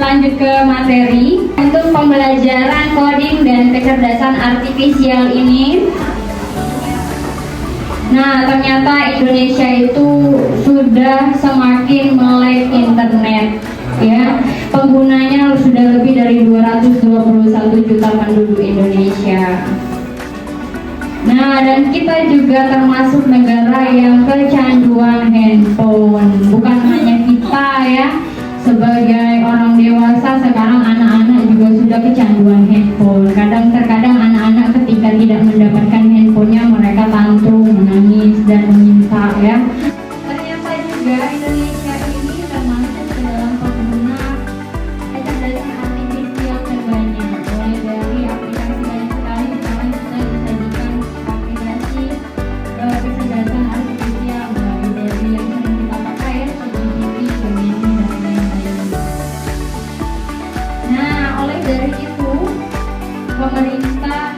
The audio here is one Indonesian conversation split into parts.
lanjut ke materi. Untuk pembelajaran coding dan kecerdasan artifisial ini, nah ternyata Indonesia itu sudah semakin melek internet, ya. Penggunanya sudah lebih dari 221 juta penduduk Indonesia. Nah, dan kita juga termasuk negara yang kecanduan handphone. Bukan hanya kita ya, sebagai orang dewasa, sekarang anak-anak juga sudah kecanduan handphone. Terkadang anak-anak ketika tidak mendapatkan handphonenya, mereka tantrum, menangis, dan meminta ya. Ternyata juga Indonesia ini termasuk ke dalam pengguna kecerdasan artifisial terbanyak. Mulai dari aplikasi banyak sekali, misalnya kita disajikan aplikasi kecerdasan artifisial, mulai dari yang sering kita pakai ya, ChatGPT, Gemini, dan lain-lain. Nah, oleh dari itu pemerintah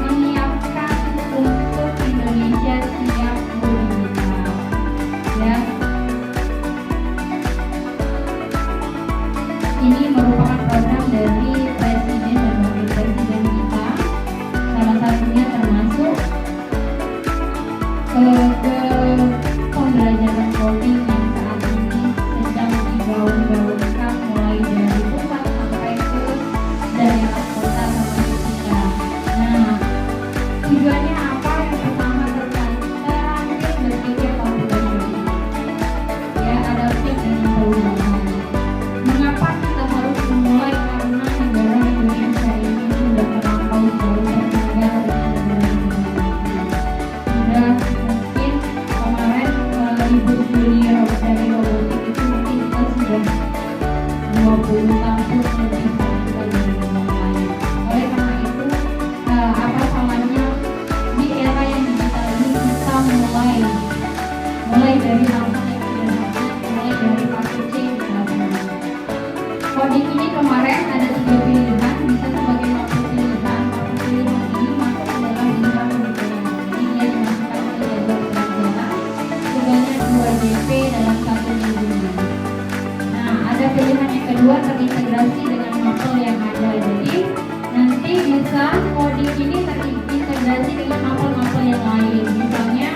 menyiapkan untuk Indonesia siap go digital, ya. Ini merupakan program dari Presiden dan Wakil Presiden kita. Salah satunya termasuk ke pembelajaran coding yang saat ini sedang digaung-gaungkan mulai dari pusat sampai ke daerah kota sama kita. Nah, tujuannya apa? Yang pertama terancam berpikir computational, ya, adaptif dengan perubahan. Mengapa kita harus memulai? Karena negara Indonesia ini sudah terlampau jauh tertinggal dengan negara Sudah mungkin kemarin Ibu Julia dari robotik itu mungkin kita sudah 20 tahun lebih tertinggal dari negara lain. Oleh karena itu, apa salahnya di era yang digital ini kita mulai dari hal-hal yang sederhana, mulai dari packaging misalnya. Coding ini kemarin ada 3 pilihan, bisa sebagai waktu pilihan. Waktu pilihan ini masuk ke dalam bidang kurikulum. Jadi dia dimasukkan ke jadwal pelajaran sebanyak 2 JP dalam 1 minggu. Nah, ada pilihan yang kedua, terintegrasi dengan mapel yang ada. Jadi nanti bisa coding ini terintegrasi dengan mapel-mapel yang lain. Misalnya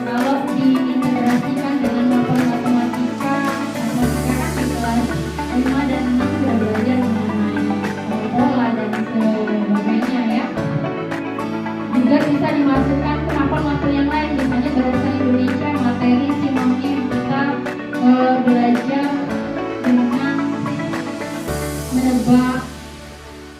kalau diintegrasikan dengan mapel matematika kan di kelas 5 dan 6 sudah belajar mengenai pola dan sebagainya ya. Juga bisa dimasukkan ke mapel-mapel yang lain, misalnya bahasa Indonesia, materi sinonим kita belajar dengan menebak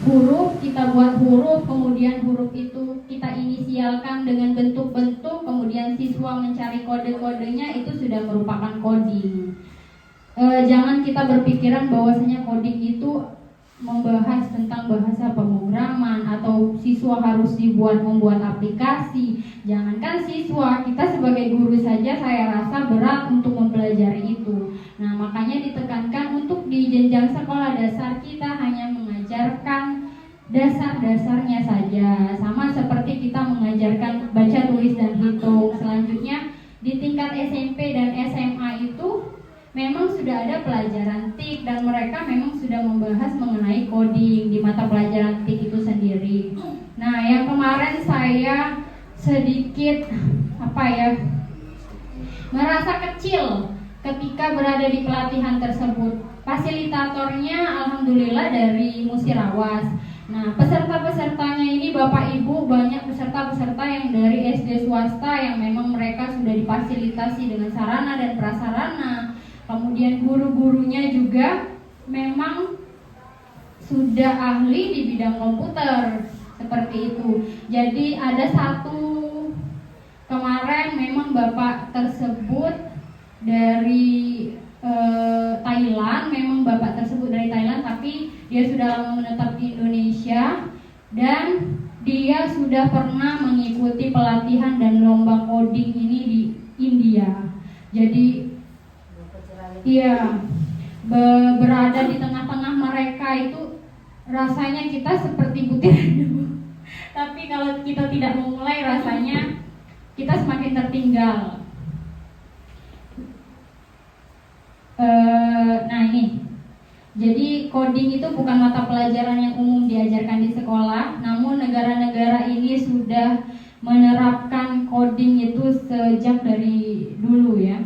huruf, kita buat huruf, kemudian huruf itu kita inisialkan dengan bentuk-bentuk, kemudian siswa mencari kode-kodenya, itu sudah merupakan coding. Jangan kita berpikiran bahwasanya coding itu membahas tentang bahasa pemrograman atau siswa harus membuat aplikasi. Jangankan siswa, kita sebagai guru saja saya rasa berat untuk mempelajari itu. Nah, makanya ditekankan untuk di jenjang sekolah dasar kita hanya mengajarkan dasar-dasarnya saja, sama seperti kita mengajarkan baca, tulis, dan hitung. Selanjutnya di tingkat SMP dan SMA itu memang sudah ada pelajaran TIK dan mereka memang sudah membahas mengenai coding di mata pelajaran TIK itu sendiri. Nah, yang kemarin saya sedikit merasa kecil ketika berada di pelatihan tersebut. Fasilitatornya alhamdulillah dari Musirawas. Nah, peserta-pesertanya ini Bapak Ibu, banyak peserta-peserta yang dari SD swasta yang memang mereka sudah difasilitasi dengan sarana dan prasarana. Kemudian guru-gurunya juga memang sudah ahli di bidang komputer, seperti itu. Jadi ada satu kemarin memang Bapak tersebut dari Thailand, memang Bapak tersebut dari Thailand, tapi dia sudah lama menetap di Indonesia dan dia sudah pernah mengikuti pelatihan dan lomba coding ini di India. Jadi iya, berada di tengah-tengah mereka itu rasanya kita seperti butiran debu. Tapi kalau kita tidak memulai, rasanya kita semakin tertinggal. Nah ini Jadi coding itu bukan mata pelajaran yang umum diajarkan di sekolah, namun negara-negara ini sudah menerapkan coding itu sejak dari dulu ya.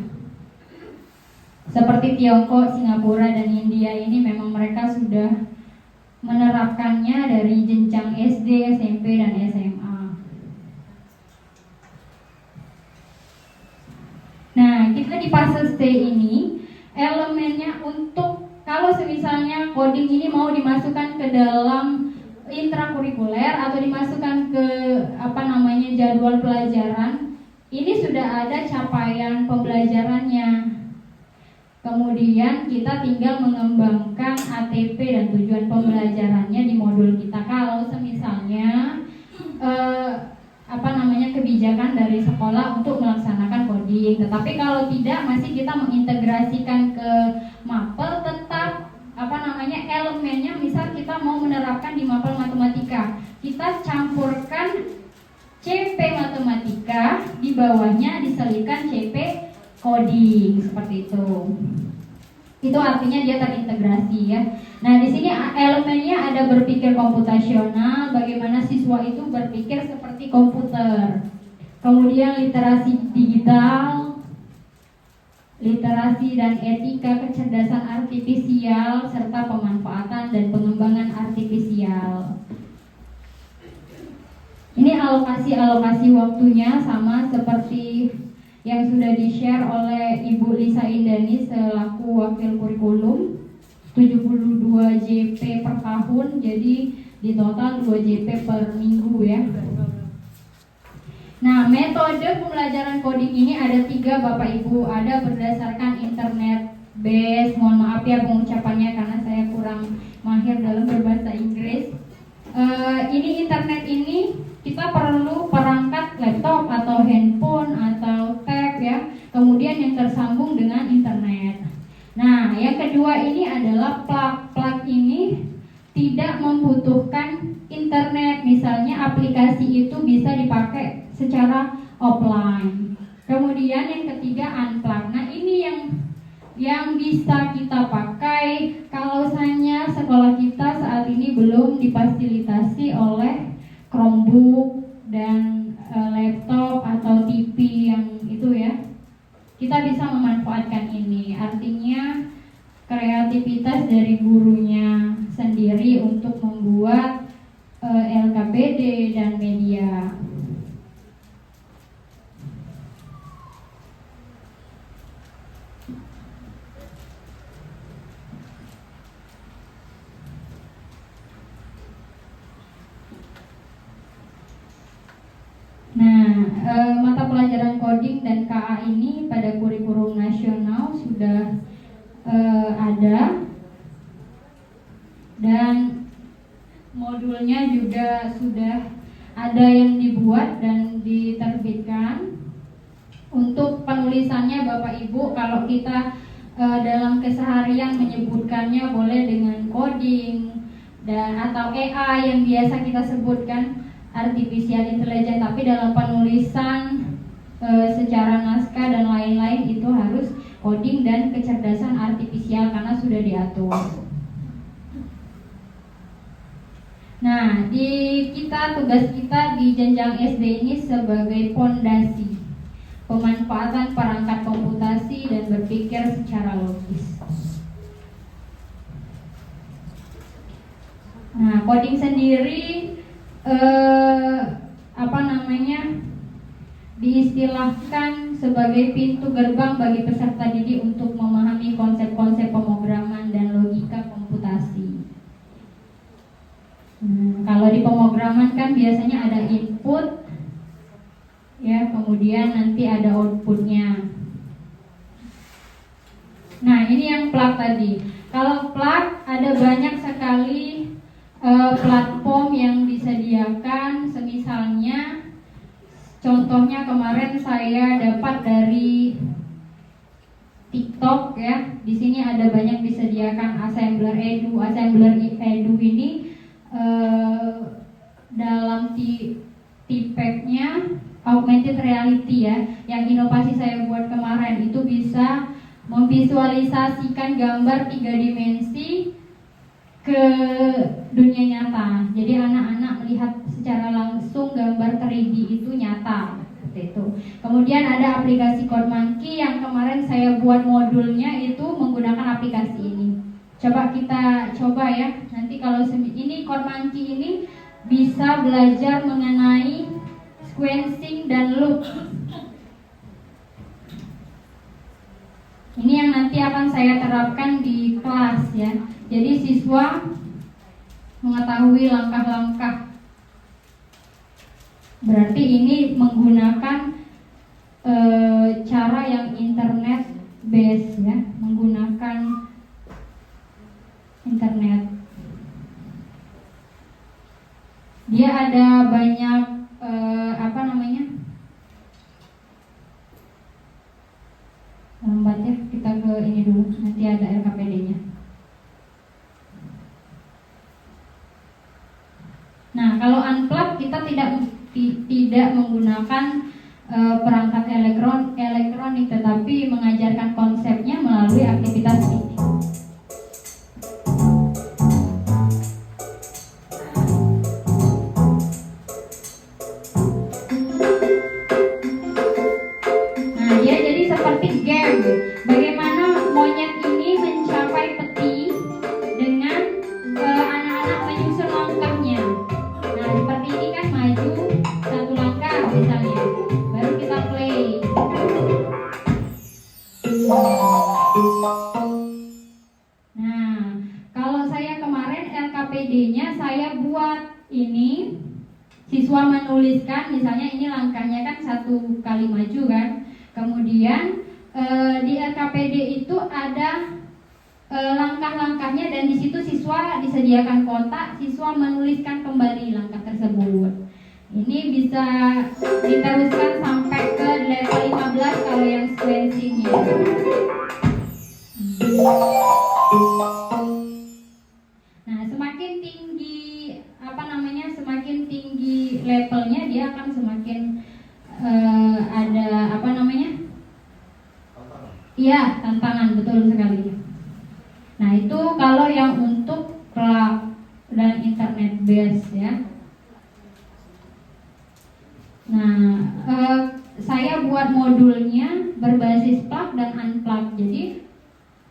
Seperti Tiongkok, Singapura, dan India ini memang mereka sudah menerapkannya dari jenjang SD, SMP, dan SMA. Nah, kita di fase C ini elemennya untuk kalau misalnya coding ini mau dimasukkan ke dalam intrakurikuler atau dimasukkan ke jadwal pelajaran, ini sudah ada capaian pembelajarannya. Kemudian kita tinggal mengembangkan ATP dan tujuan pembelajarannya di modul kita. Kalau misalnya kebijakan dari sekolah untuk melaksanakan coding. Tetapi kalau tidak, masih kita mengintegrasikan ke mapel, tetap elemennya. Misal kita mau menerapkan di mapel matematika, kita campurkan CP matematika, di bawahnya diselipkan CP coding, seperti itu. Itu artinya dia terintegrasi ya. Nah, di sini elemennya ada berpikir komputasional, bagaimana siswa itu berpikir seperti komputer. Kemudian literasi digital, literasi dan etika kecerdasan artifisial, serta pemanfaatan dan pengembangan artifisial. Ini alokasi waktunya sama seperti yang sudah di-share oleh Ibu Lisa Indani selaku Wakil Kurikulum, 72 JP per tahun, jadi di total 2 JP per minggu ya. Nah, metode pembelajaran coding ini ada 3 Bapak Ibu. Ada berdasarkan internet base, mohon maaf ya pengucapannya karena saya kurang mahir dalam berbahasa Inggris. Ini internet ini kita perlu perangkat laptop atau handphone atau tab ya, kemudian yang tersambung dengan internet. Nah, yang kedua ini adalah plug ini tidak membutuhkan internet, misalnya aplikasi itu bisa dipakai secara offline. Kemudian yang ketiga unplug. Nah, ini yang bisa kita pakai kalau misalnya sekolah kita saat ini belum difasilitasi oleh Chromebook dan laptop atau TV yang itu ya. Kita bisa memanfaatkan ini. Artinya kreativitas dari gurunya sendiri untuk membuat LKPD dan media. Mata pelajaran coding dan KA ini pada kurikulum nasional sudah ada, dan modulnya juga sudah ada yang dibuat dan diterbitkan. Untuk penulisannya Bapak Ibu, kalau kita dalam keseharian menyebutkannya boleh dengan coding dan atau AI yang biasa kita sebutkan artificial intelligence, tapi dalam penulisan secara naskah dan lain-lain itu harus coding dan kecerdasan artifisial karena sudah diatur. Nah, tugas kita di jenjang SD ini sebagai pondasi pemanfaatan perangkat komputasi dan berpikir secara logis. Nah, coding sendiri diistilahkan sebagai pintu gerbang bagi peserta didik untuk memahami konsep-konsep pemrograman dan logika komputasi. Kalau di pemrograman kan biasanya ada input ya, kemudian nanti ada outputnya. Nah, ini yang plug tadi. Kalau plug ada banyak sekali platform yang disediakan, semisalnya contohnya kemarin saya dapat dari TikTok ya. Di sini ada banyak disediakan Assembler Edu. Assembler Edu ini dalam TPEG-nya augmented reality ya. Yang inovasi saya buat kemarin itu bisa memvisualisasikan gambar 3 dimensi ke dunia nyata. Jadi anak-anak melihat secara langsung gambar 3D itu nyata seperti itu. Kemudian ada aplikasi CodeMonkey yang kemarin saya buat modulnya itu menggunakan aplikasi ini. Coba kita coba ya. Nanti kalau ini CodeMonkey ini bisa belajar mengenai sequencing dan loop. Ini yang nanti akan saya terapkan di kelas ya. Jadi siswa mengetahui langkah-langkah. Berarti ini menggunakan cara yang internet base ya, menggunakan internet. Dia ada banyak lambat ya, kita ke ini dulu, nanti ada LKPD-nya. Nah, kalau unplug kita tidak menggunakan perangkat elektronik, tetapi mengajarkan konsepnya melalui aktivitas ini. Bagaimana monyet ini mencapai peti dengan anak-anak menyusun langkahnya. Nah, seperti ini kan maju satu langkah misalnya, baru kita play. Nah, kalau saya kemarin LKPD-nya saya buat ini, siswa menuliskan misalnya ini langkahnya kan 1 kali maju kan, kemudian di LKPD itu ada langkah-langkahnya dan di situ siswa disediakan kotak, siswa menuliskan kembali langkah tersebut. Ini bisa diteruskan sampai ke level 15 kalau yang sequencingnya. Nah, semakin tinggi semakin tinggi levelnya dia akan semakin ada iya, tantangan, betul sekali. Nah, itu kalau yang untuk cloud dan internet base ya. Nah, saya buat modulnya berbasis plug dan unplug. Jadi,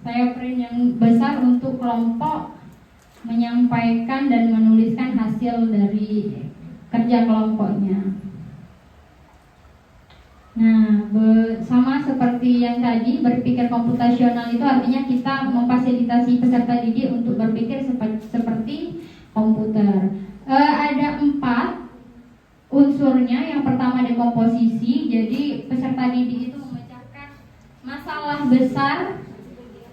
saya print yang besar untuk kelompok menyampaikan dan menuliskan hasil dari kerja kelompoknya. Nah, sama seperti yang tadi, berpikir komputasional itu artinya kita memfasilitasi peserta didik untuk berpikir seperti komputer. Ada 4 unsurnya. Yang pertama dekomposisi. Jadi peserta didik itu memecahkan masalah besar,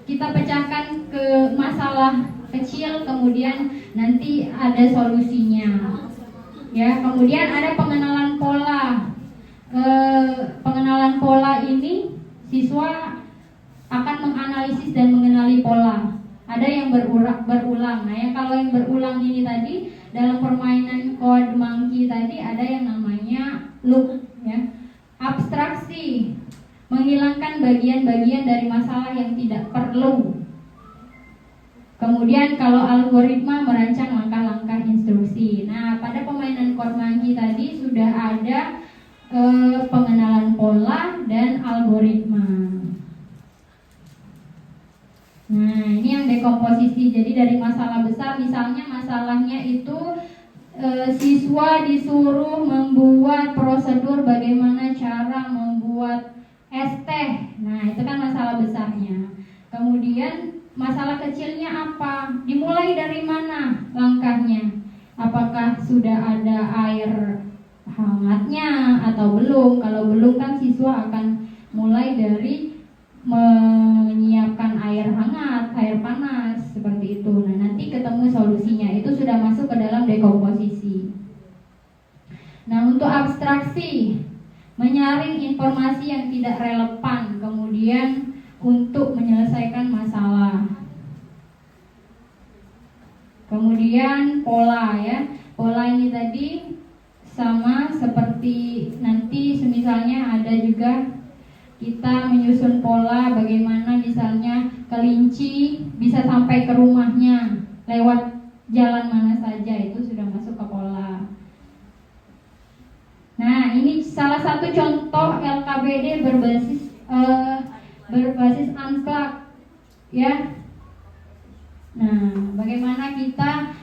kita pecahkan ke masalah kecil, kemudian nanti ada solusinya. Ya, kemudian ada pengenalan pola. Pengenalan pola ini siswa akan menganalisis dan mengenali pola. Ada yang berulang. Nah, kalau yang berulang ini tadi dalam permainan CodeMonkey tadi ada yang namanya loop ya. Abstraksi, menghilangkan bagian-bagian dari masalah yang tidak perlu. Kemudian kalau algoritma, merancang langkah-langkah instruksi. Nah, pada permainan CodeMonkey tadi sudah ada pengenalan pola dan algoritma. Nah, ini yang dekomposisi. Jadi dari masalah besar, misalnya masalahnya itu siswa disuruh membuat prosedur bagaimana cara membuat es teh. Nah, itu kan masalah besarnya. Kemudian masalah kecilnya apa? Dimulai dari mana langkahnya? Apakah sudah ada air hangatnya atau belum? Kalau belum kan siswa akan mulai dari menyiapkan air hangat, air panas, seperti itu. Nah, nanti ketemu solusinya. Itu sudah masuk ke dalam dekomposisi. Nah, untuk abstraksi, menyaring informasi yang tidak relevan, kemudian untuk menyelesaikan masalah. Kemudian pola ya. Pola ini tadi sama seperti nanti semisalnya ada juga kita menyusun pola bagaimana misalnya kelinci bisa sampai ke rumahnya lewat ya. Nah, bagaimana kita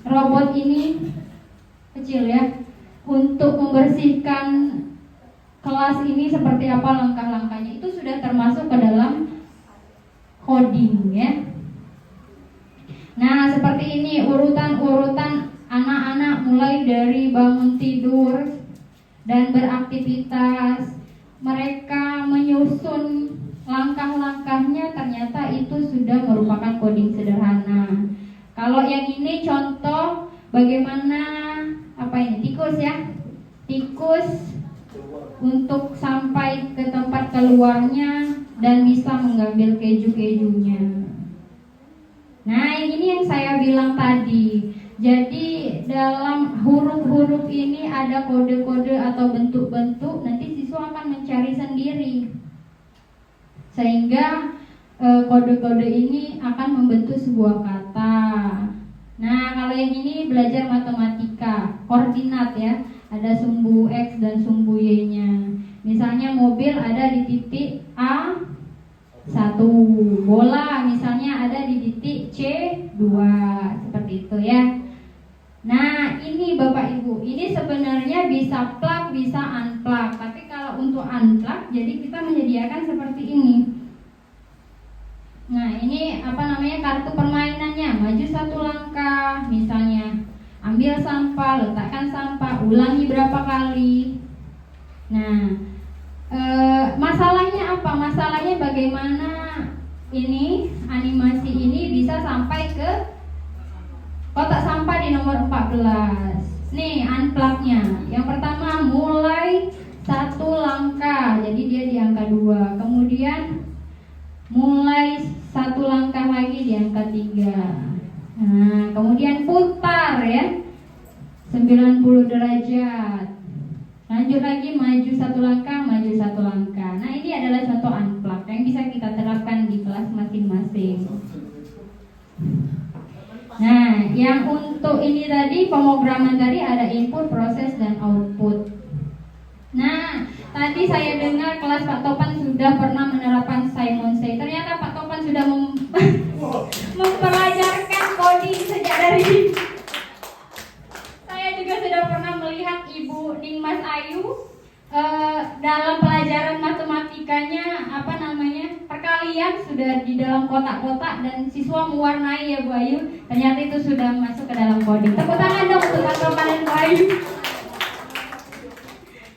robot ini kecil ya, untuk membersihkan kelas ini seperti apa langkah-langkahnya, itu sudah termasuk ke dalam coding ya. Nah, seperti ini urutan-urutan anak-anak mulai dari bangun tidur dan beraktivitas, mereka menyusun langkah-langkahnya, ternyata itu sudah merupakan coding sederhana. Kalau yang ini contoh bagaimana tikus ya, tikus untuk sampai ke tempat keluarnya dan bisa mengambil keju-kejunya. Nah, ini yang saya bilang tadi. Jadi dalam huruf-huruf ini ada kode-kode atau bentuk-bentuk, nanti siswa akan mencari sendiri. Sehingga kode-kode ini akan membentuk sebuah kata. Nah, kalau yang ini belajar matematika, koordinat ya. Ada sumbu X dan sumbu Y-nya. Misalnya mobil ada di titik A1, bola misalnya ada di titik C2, seperti itu ya. Nah, ini Bapak Ibu, ini sebenarnya bisa plug, bisa unplug. Tapi kalau untuk unplug, jadi kita menyediakan seperti ini. Nah, ini kartu permainannya, maju 1 langkah, misalnya ambil sampah, letakkan sampah, ulangi berapa kali. Nah, masalahnya apa? Masalahnya bagaimana ini animasi ini bisa sampai ke kotak sampah di nomor 14. Nih unplug-nya. Yang pertama mulai 1 langkah, jadi dia di angka 2. Kemudian mulai 1 langkah lagi di angka 3. Nah, kemudian putar ya 90 derajat. Lanjut lagi, maju 1 langkah, maju 1 langkah. Nah, ini adalah contoh unplug yang bisa kita terapkan di kelas masing-masing. Nah, yang untuk ini tadi pemrograman tadi ada input, proses, dan output. Nah, tadi saya dengar kelas Pak Topan sudah pernah menerapkan Simon Say. Ternyata Pak Topan sudah mempelajarkan coding sejak dari saya juga sudah pernah melihat Ibu Ningmas Ayu dalam pelajaran matematikanya perkalian sudah di dalam kotak-kotak dan siswa mewarnai ya Bu Ayu. Ternyata itu sudah masuk ke dalam coding. Tepuk tangan dong untuk Pak Topan dan Bu Ayu.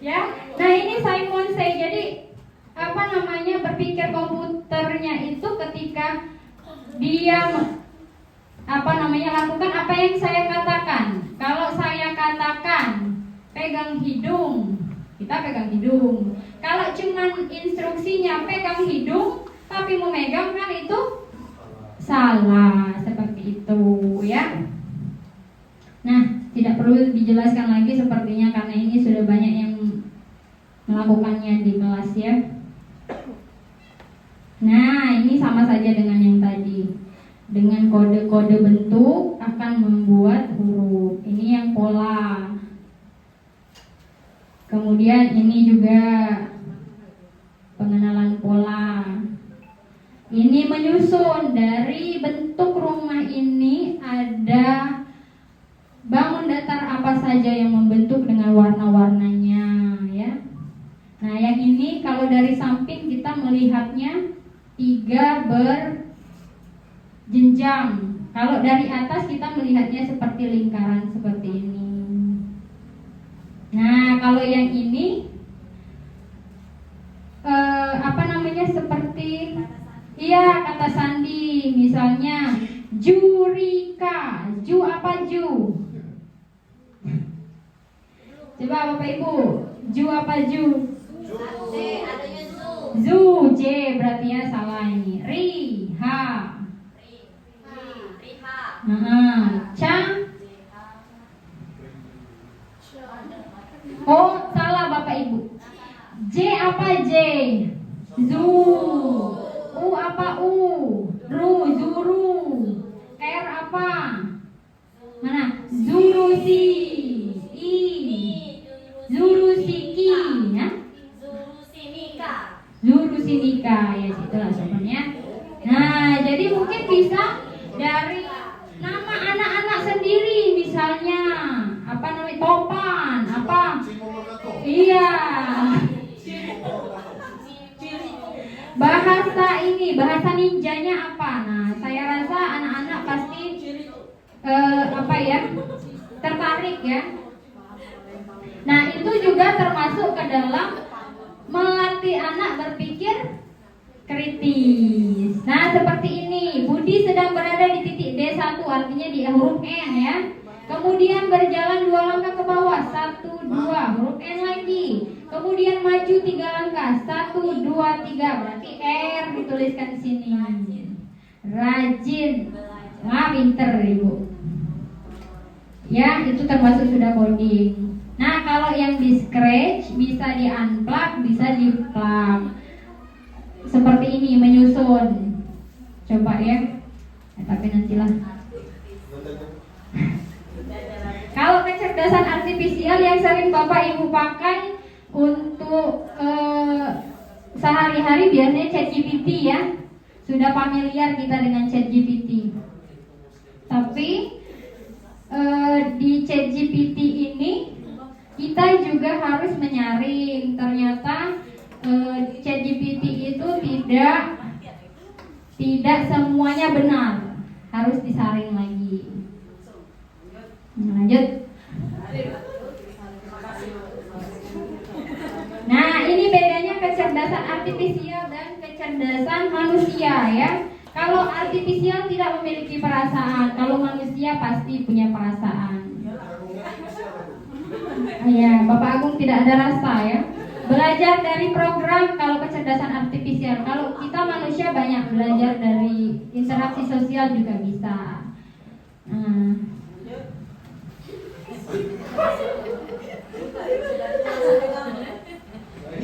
Ya, nah ini Simon Say. Jadi berpikir komputernya itu ketika dia lakukan apa yang saya katakan. Kalau saya katakan pegang hidung, kita pegang hidung. Kalau cuma instruksinya pegang hidung tapi memegang, kan itu salah, seperti itu ya. Nah, tidak perlu dijelaskan lagi sepertinya karena ini sudah banyak yang melakukannya di kelas ya. Nah, ini sama saja dengan yang tadi. Dengan kode-kode bentuk akan membuat huruf. Ini yang pola. Kemudian ini juga pengenalan pola. Ini menyusun dari bentuk rumah ini ada bangun datar apa saja yang membentuk dengan warna-warnanya ya. Nah, yang ini kalau dari samping kita melihatnya 3 berjenjang. Kalau dari atas kita melihatnya seperti lingkaran seperti ini. Nah, kalau yang ini seperti kata sandi. Misalnya Jurika. Ju apa ju? Coba Bapak Ibu, ju apa ju? J, adanya zu. Zu, J berarti ya salah ini. Riha. Ca. Oh, salah Bapak Ibu. J apa J? Zu. U apa U? Ru, zuru. R apa? Mana? Zurusi. I. Zurusiki ya. Zurusinika. Zurusinika ya, itulah sebenarnya. dari nama anak-anak sendiri, misalnya apa namanya, Topan, apa? Iya. Bahasa ninjanya apa? Nah, saya rasa anak-anak pasti apa ya, tertarik ya. Nah, itu juga termasuk ke dalam melatih anak berpikir kritis. Nah, seperti ini. Budi sedang berada di titik D1, artinya di huruf N ya. Kemudian berjalan 2 langkah ke bawah, 1, 2, huruf N lagi. Kemudian maju 3 langkah, 1, 2, 3, berarti R dituliskan di sini. Rajin. Wah, pinter Ibu. Ya, itu termasuk sudah coding. Nah, kalau yang di scratch bisa di unplug, bisa di plug. Seperti ini, menyusun. Coba ya. Tapi nantilah. Kalau kecerdasan artifisial yang sering Bapak Ibu pakai untuk sehari-hari biasanya ChatGPT ya. Sudah familiar kita dengan ChatGPT. Tapi di ChatGPT ini kita juga harus menyaring. Ternyata ChatGPT itu tidak semuanya benar, harus disaring lagi. Lanjut. Nah, ini bedanya kecerdasan artifisial dan kecerdasan manusia ya. Kalau artifisial tidak memiliki perasaan, kalau manusia pasti punya perasaan. Ya, Bapak Agung tidak ada rasa ya. Belajar dari program kalau kecerdasan artifisial. Kalau kita manusia banyak belajar dari interaksi sosial juga bisa.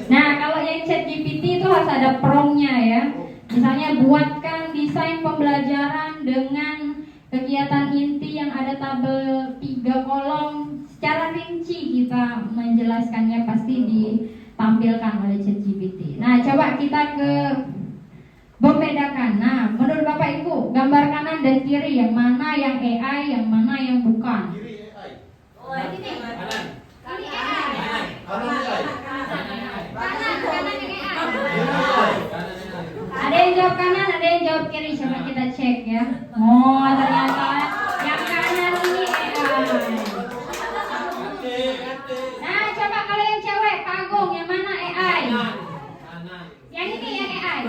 Nah, kalau yang ChatGPT itu harus ada promptnya ya. Misalnya buatkan desain pembelajaran dengan kegiatan inti yang ada tabel 3 kolom. Secara rinci kita menjelaskannya pasti ditampilkan oleh ChatGPT. Nah, coba kita ke membedakan. Nah, menurut Bapak Ibu, gambar kanan dan kiri yang mana yang AI, yang mana yang bukan? Kiri AI. Oh, ini nih. Kanan. Ini AI. Kanan AI. Kanan yang AI. Ada yang jawab kanan, ada yang jawab kiri. Coba kita cek ya. Oh, ternyata yang kanan ini AI. Nah, coba kalau yang cewek, Pak Agung, yang mana AI? Yang ini yang AI.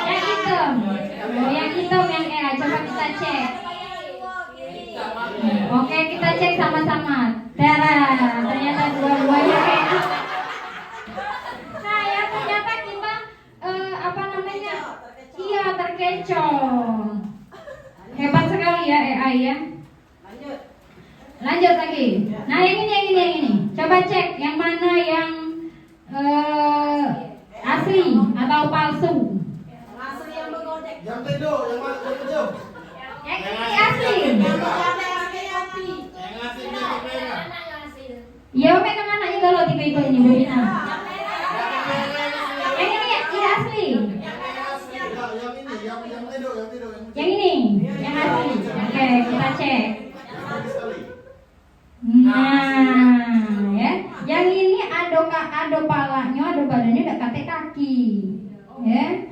Yang hitam. Oh, yang hitam yang AI. Coba kita cek. Oke, kita cek sama-sama. Ternyata dua-duanya AI. Nah, ya ternyata kita apa namanya? Iya, terkecoh. Hebat sekali ya AI ya. Lanjut lagi. Nah, yang ini. Coba cek yang mana yang asli atau palsu. Yang tedo, yang mana? Yang tedo. Yang ini asli. Yang asli merah. Ya, megang anaknya kalau tiga itu ini Bina. Yang ini asli. Yang tedo. Yang ini, yang asli. Oke, kita cek. Nah, ya. Yang ini ado palanya, ado badannya udah kate kaki. Ya.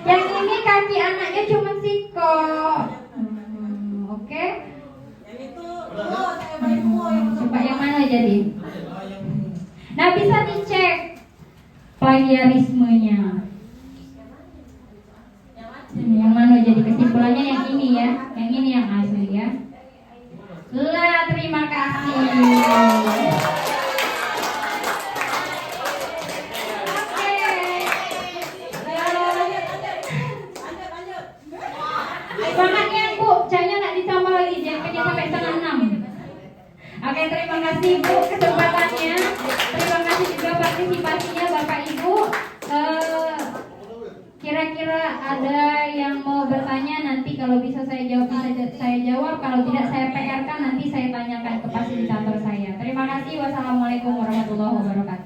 Yang ini kaki anaknya cuma sikok. Oke. Coba yang mana jadi? Nah, bisa dicek plagiarismenya. Yang mana jadi kesimpulannya yang ini ya. Yang ini yang asli ya. Lah, terima kasih. Semangatnya Bu, jangan nak ditambah lagi, jangan kerja sampai 5:30. Oke, terima kasih Bu kesempatannya. Terima kasih juga partisipasinya Bapak Ibu. Kira-kira ada yang mau bertanya, nanti kalau bisa saya jawab, saya jawab. Kalau tidak saya PR-kan, nanti saya tanyakan ke fasilitator saya. Terima kasih. Wassalamualaikum warahmatullahi wabarakatuh.